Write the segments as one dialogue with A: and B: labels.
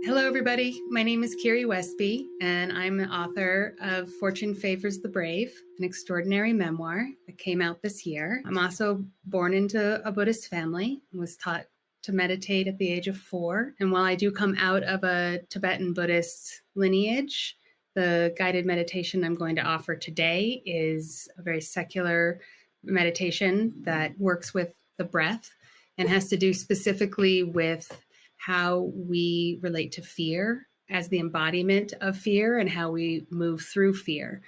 A: Hello, everybody. My name is Kiri Westby, and I'm the author of Fortune Favors the Brave, an extraordinary memoir that came out this year. I'm also born into a Buddhist family and was taught to meditate at the age of 4. And while I do come out of a Tibetan Buddhist lineage, the guided meditation I'm going to offer today is a very secular meditation that works with the breath and has to do specifically with how we relate to fear as the embodiment of fear and how we move through fear.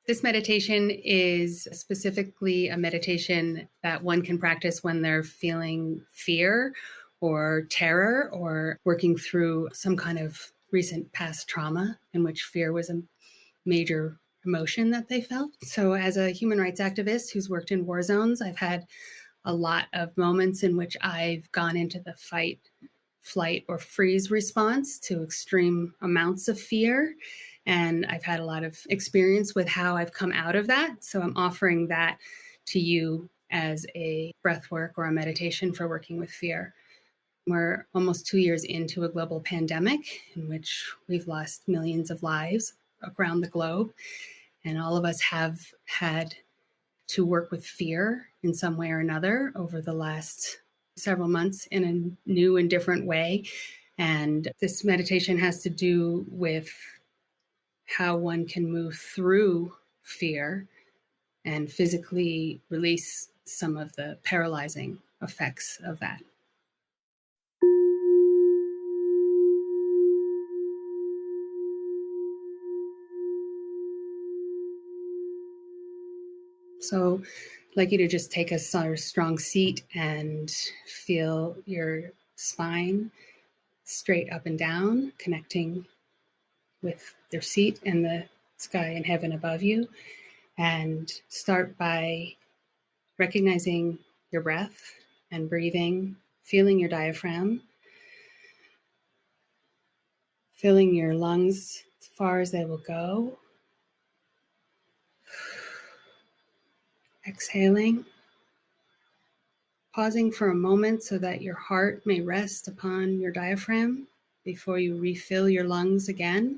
A: This meditation is specifically a meditation that one can practice when they're feeling fear or terror or working through some kind of recent past trauma in which fear was a major emotion that they felt. So as a human rights activist who's worked in war zones, I've had a lot of moments in which I've gone into the fight, flight, or freeze response to extreme amounts of fear. And I've had a lot of experience with how I've come out of that. So I'm offering that to you as a breath work or a meditation for working with fear. We're almost 2 years into a global pandemic in which we've lost millions of lives around the globe. And all of us have had to work with fear in some way or another over the last several months in a new and different way. And this meditation has to do with how one can move through fear and physically release some of the paralyzing effects of that. So I'd like you to just take a strong seat and feel your spine straight up and down, connecting with their seat and the sky and heaven above you. And start by recognizing your breath and breathing, feeling your diaphragm, filling your lungs as far as they will go. Exhaling, pausing for a moment so that your heart may rest upon your diaphragm before you refill your lungs again.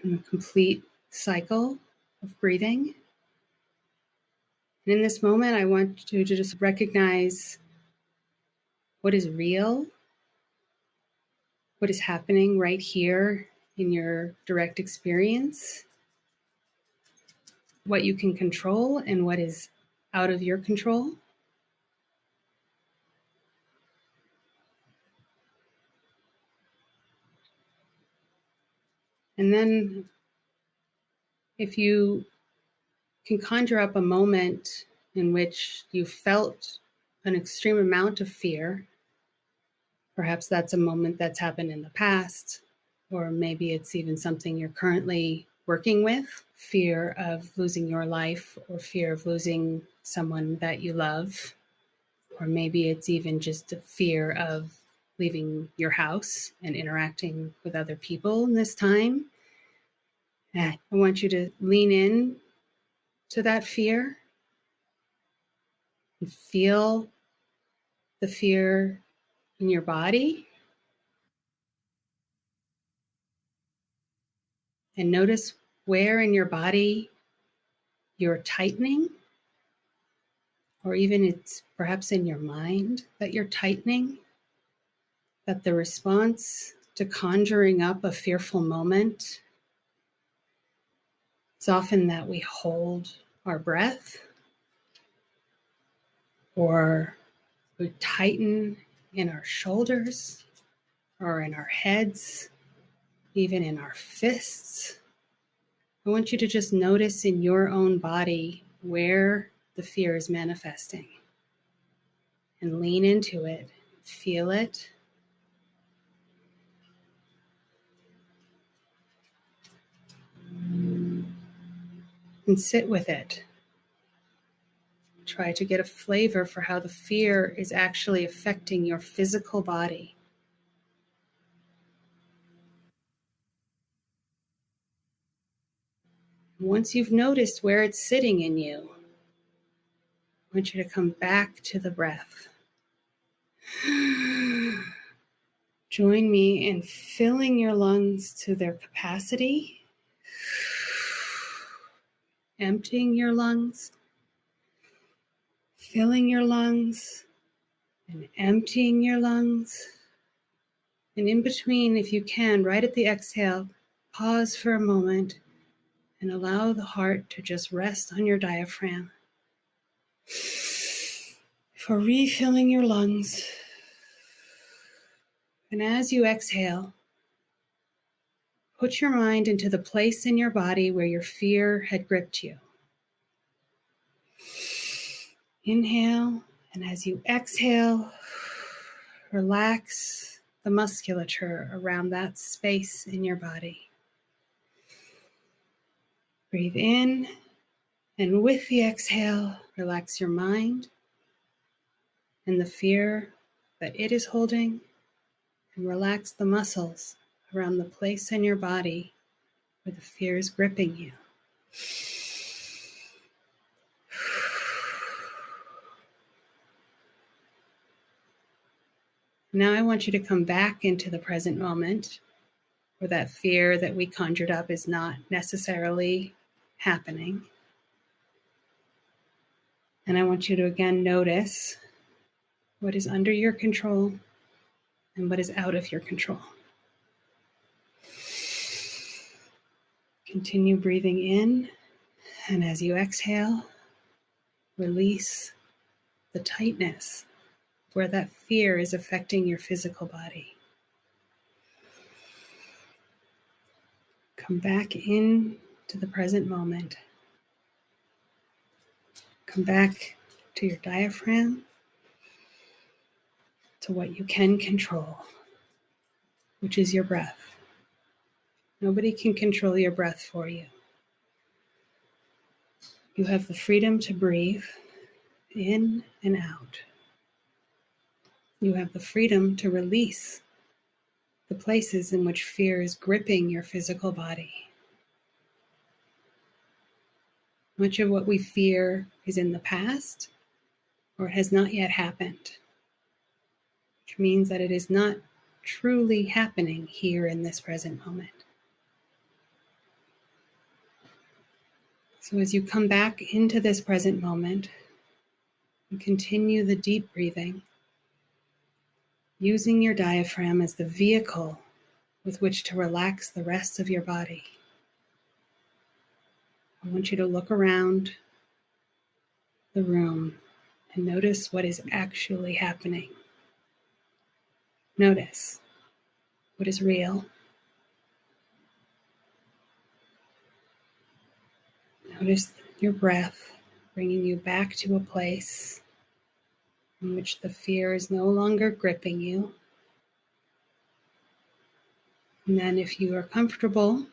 A: And a complete cycle of breathing. And in this moment, I want you to just recognize what is real, what is happening right here in your direct experience, what you can control and what is out of your control. And then if you can conjure up a moment in which you felt an extreme amount of fear, perhaps that's a moment that's happened in the past, or maybe it's even something you're currently working with, fear of losing your life or fear of losing someone that you love, or maybe it's even just a fear of leaving your house and interacting with other people in this time. I want you to lean in to that fear and feel the fear in your body. And notice where in your body you're tightening, or even it's perhaps in your mind that you're tightening, that the response to conjuring up a fearful moment is often that we hold our breath, or we tighten in our shoulders or in our heads, even in our fists. I want you to just notice in your own body where the fear is manifesting and lean into it, feel it. And sit with it. Try to get a flavor for how the fear is actually affecting your physical body. Once you've noticed where it's sitting in you, I want you to come back to the breath. Join me in filling your lungs to their capacity, emptying your lungs, filling your lungs, and emptying your lungs. And in between, if you can, right at the exhale, pause for a moment and allow the heart to just rest on your diaphragm. For refilling your lungs. And as you exhale, put your mind into the place in your body where your fear had gripped you. Inhale, and as you exhale, relax the musculature around that space in your body. Breathe in, and with the exhale, relax your mind and the fear that it is holding, and relax the muscles around the place in your body where the fear is gripping you. Now I want you to come back into the present moment where that fear that we conjured up is not necessarily happening. And I want you to again notice what is under your control and what is out of your control. Continue breathing in, and as you exhale, release the tightness where that fear is affecting your physical body. Come back in to the present moment. Come back to your diaphragm, to what you can control, which is your breath. Nobody can control your breath for you. You have the freedom to breathe in and out. You have the freedom to release the places in which fear is gripping your physical body. Much of what we fear is in the past, or it has not yet happened, which means that it is not truly happening here in this present moment. So as you come back into this present moment, you continue the deep breathing, using your diaphragm as the vehicle with which to relax the rest of your body. I want you to look around the room and notice what is actually happening. Notice what is real. Notice your breath bringing you back to a place in which the fear is no longer gripping you. And then if you are comfortable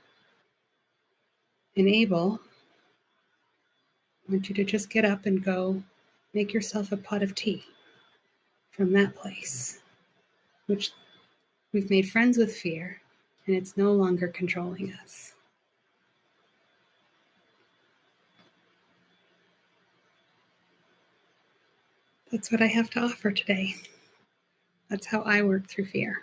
A: and able, I want you to just get up and go make yourself a pot of tea from that place, which we've made friends with fear, and it's no longer controlling us. That's what I have to offer today. That's how I work through fear.